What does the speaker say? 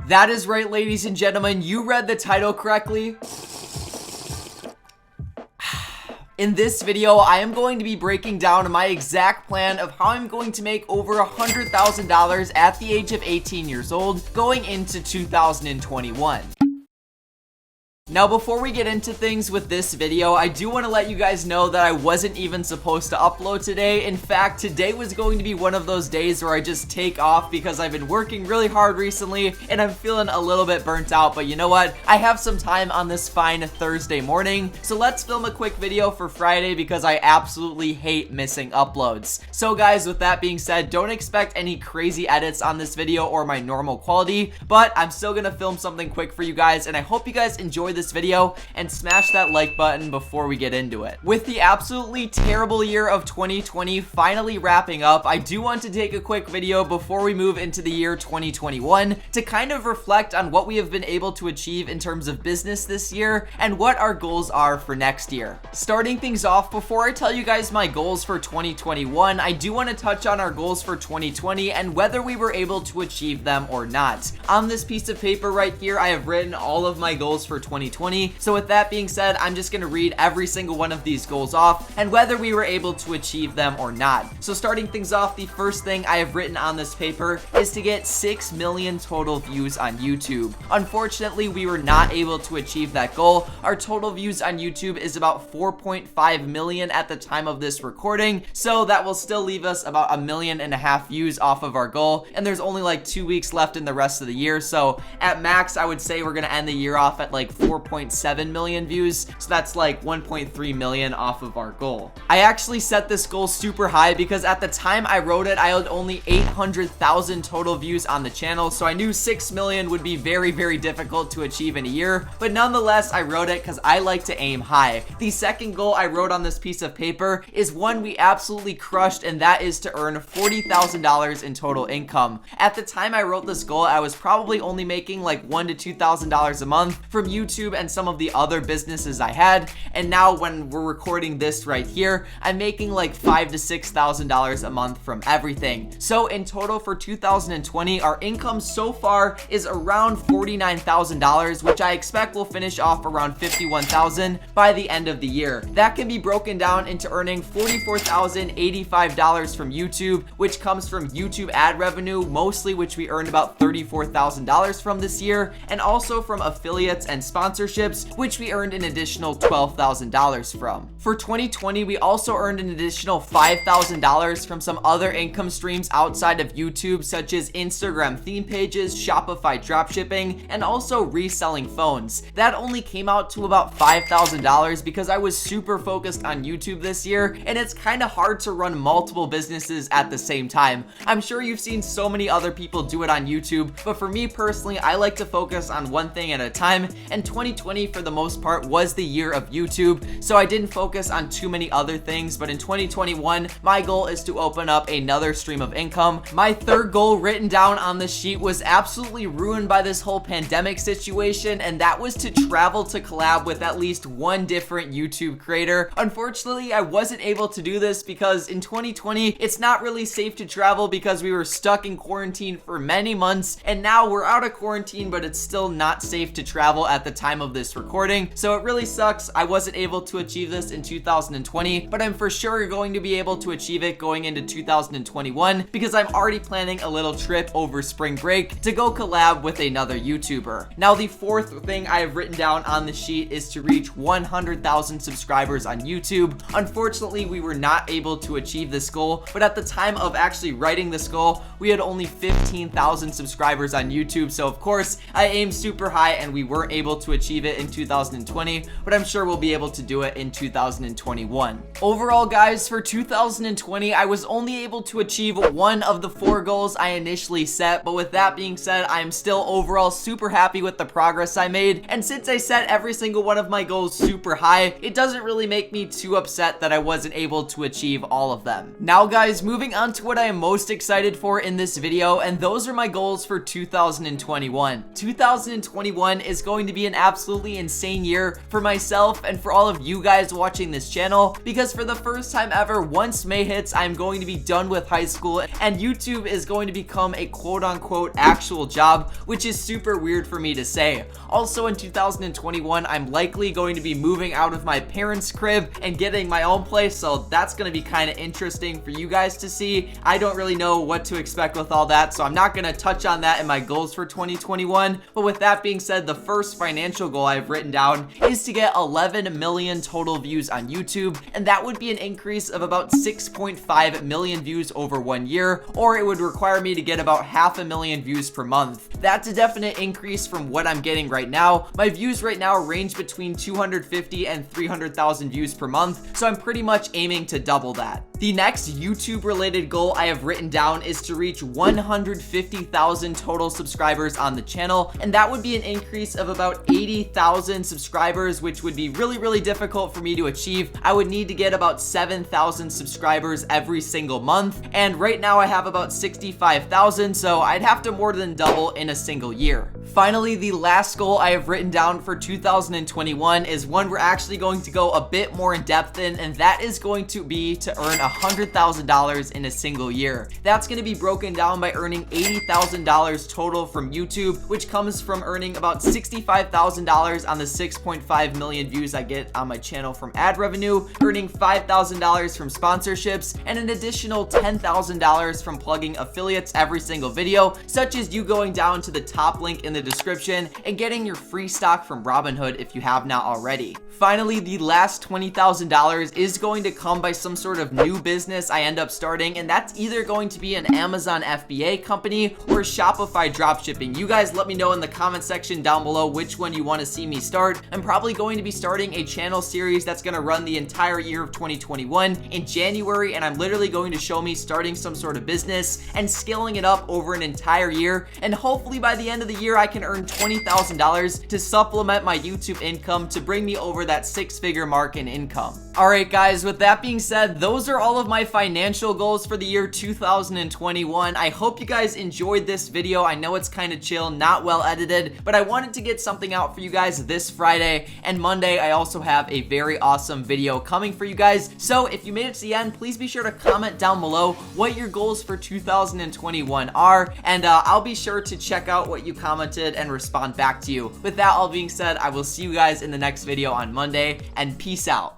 That is right, ladies and gentlemen, you read the title correctly. In this video, I am going to be breaking down my exact plan of how I'm going to make over $100,000 at the age of 18 years old going into 2021. Now, before we get into things with this video, I do want to let you guys know that I wasn't even supposed to upload today. In fact, today was going to be one of those days where I just take off because I've been working really hard recently and I'm feeling a little bit burnt out. But you know what? I have some time on this fine Thursday morning, so let's film a quick video for Friday because I absolutely hate missing uploads. So guys, with that being said, don't expect any crazy edits on this video or my normal quality, but I'm still gonna film something quick for you guys, and I hope you guys enjoy this video and smash that like button before we get into it. With the absolutely terrible year of 2020 finally wrapping up, I do want to take a quick video before we move into the year 2021 to kind of reflect on what we have been able to achieve in terms of business this year and what our goals are for next year. Starting things off, before I tell you guys my goals for 2021, I do want to touch on our goals for 2020 and whether we were able to achieve them or not. On this piece of paper right here, I have written all of my goals for 2020. So with that being said, I'm just going to read every single one of these goals off and whether we were able to achieve them or not. So starting things off, the first thing I have written on this paper is to get 6 million total views on YouTube. Unfortunately, we were not able to achieve that goal. Our total views on YouTube is about 4.5 million at the time of this recording, so that will still leave us about 1.5 million views off of our goal, and there's only like 2 weeks left in the rest of the year. So at max, I would say we're going to end the year off at like 4.7 million views, so that's like 1.3 million off of our goal. I actually set this goal super high because at the time I wrote it, I had only 800,000 total views on the channel, so I knew 6 million would be very difficult to achieve in a year, but nonetheless, I wrote it because I like to aim high. The second goal I wrote on this piece of paper is one we absolutely crushed, and that is to earn $40,000 in total income. At the time I wrote this goal, I was probably only making like $1,000 to $2,000 a month from YouTube and some of the other businesses I had, and now when we're recording this right here, I'm making like $5,000 to $6,000 a month from everything. So in total for 2020, our income so far is around $49,000, which I expect will finish off around $51,000 by the end of the year. That can be broken down into earning $44,085 from YouTube, which comes from YouTube ad revenue mostly, which we earned about $34,000 from this year, and also from affiliates and sponsorships, which we earned an additional $12,000 from. For 2020, we also earned an additional $5,000 from some other income streams outside of YouTube, such as Instagram theme pages, Shopify dropshipping, and also reselling phones. That only came out to about $5,000 because I was super focused on YouTube this year, and it's kind of hard to run multiple businesses at the same time. I'm sure you've seen so many other people do it on YouTube, but for me personally, I like to focus on one thing at a time, and 2020 for the most part was the year of YouTube, so I didn't focus on too many other things. But in 2021, my goal is to open up another stream of income. My third goal written down on the sheet was absolutely ruined by this whole pandemic situation, and that was to travel to collab with at least one different YouTube creator. Unfortunately, I wasn't able to do this because in 2020, it's not really safe to travel because we were stuck in quarantine for many months, and now we're out of quarantine, but it's still not safe to travel at the time of this recording. So it really sucks. I wasn't able to achieve this in 2020, but I'm for sure going to be able to achieve it going into 2021 because I'm already planning a little trip over spring break to go collab with another YouTuber. Now, the fourth thing I have written down on the sheet is to reach 100,000 subscribers on YouTube. Unfortunately, we were not able to achieve this goal, but at the time of actually writing this goal, we had only 15,000 subscribers on YouTube. So of course, I aimed super high and we weren't able to achieve it in 2020, but I'm sure we'll be able to do it in 2021. Overall, guys, for 2020, I was only able to achieve one of the 4 goals I initially set, but with that being said, I am still overall super happy with the progress I made, and since I set every single one of my goals super high, it doesn't really make me too upset that I wasn't able to achieve all of them. Now guys, moving on to what I am most excited for in this video, and those are my goals for 2021. 2021 is going to be an absolutely insane year for myself and for all of you guys watching this channel, because for the first time ever, once May hits, I'm going to be done with high school and YouTube is going to become a quote-unquote actual job, which is super weird for me to say. Also in 2021, I'm likely going to be moving out of my parents' crib and getting my own place, so that's going to be kind of interesting for you guys to see. I don't really know what to expect with all that, so I'm not going to touch on that in my goals for 2021. But with that being said, the first financial goal I've written down is to get 11 million total views on YouTube, and that would be an increase of about 6.5 million views over 1 year, or it would require me to get about 500,000 views per month. That's a definite increase from what I'm getting right now. My views right now range between 250 and 300,000 views per month, so I'm pretty much aiming to double that. The next YouTube related goal I have written down is to reach 150,000 total subscribers on the channel, and that would be an increase of about 80,000 subscribers, which would be really difficult for me to achieve. I would need to get about 7,000 subscribers every single month, and right now I have about 65,000, so I'd have to more than double in a single year. Finally, the last goal I have written down for 2021 is one we're actually going to go a bit more in depth in, and that is going to be to earn $100,000 in a single year. That's going to be broken down by earning $80,000 total from YouTube, which comes from earning about $65,000 on the 6.5 million views I get on my channel from ad revenue, earning $5,000 from sponsorships, and an additional $10,000 from plugging affiliates every single video, such as you going down to the top link in the description and getting your free stock from Robinhood if you have not already. Finally, the last $20,000 is going to come by some sort of new business I end up starting, and that's either going to be an Amazon FBA company or Shopify dropshipping. You guys let me know in the comment section down below which one you want to see me start. I'm probably going to be starting a channel series that's going to run the entire year of 2021 in January, and I'm literally going to show me starting some sort of business and scaling it up over an entire year, and hopefully by the end of the year I can earn $20,000 to supplement my YouTube income to bring me over that six-figure mark in income. Alright guys, with that being said, those are all of my financial goals for the year 2021. I hope you guys enjoyed this video. I know it's kind of chill, not well edited, but I wanted to get something out for you guys this Friday, and Monday I also have a very awesome video coming for you guys. So if you made it to the end, please be sure to comment down below what your goals for 2021 are, and I'll be sure to check out what you commented and respond back to you. With that all being said, I will see you guys in the next video on Monday, and peace out.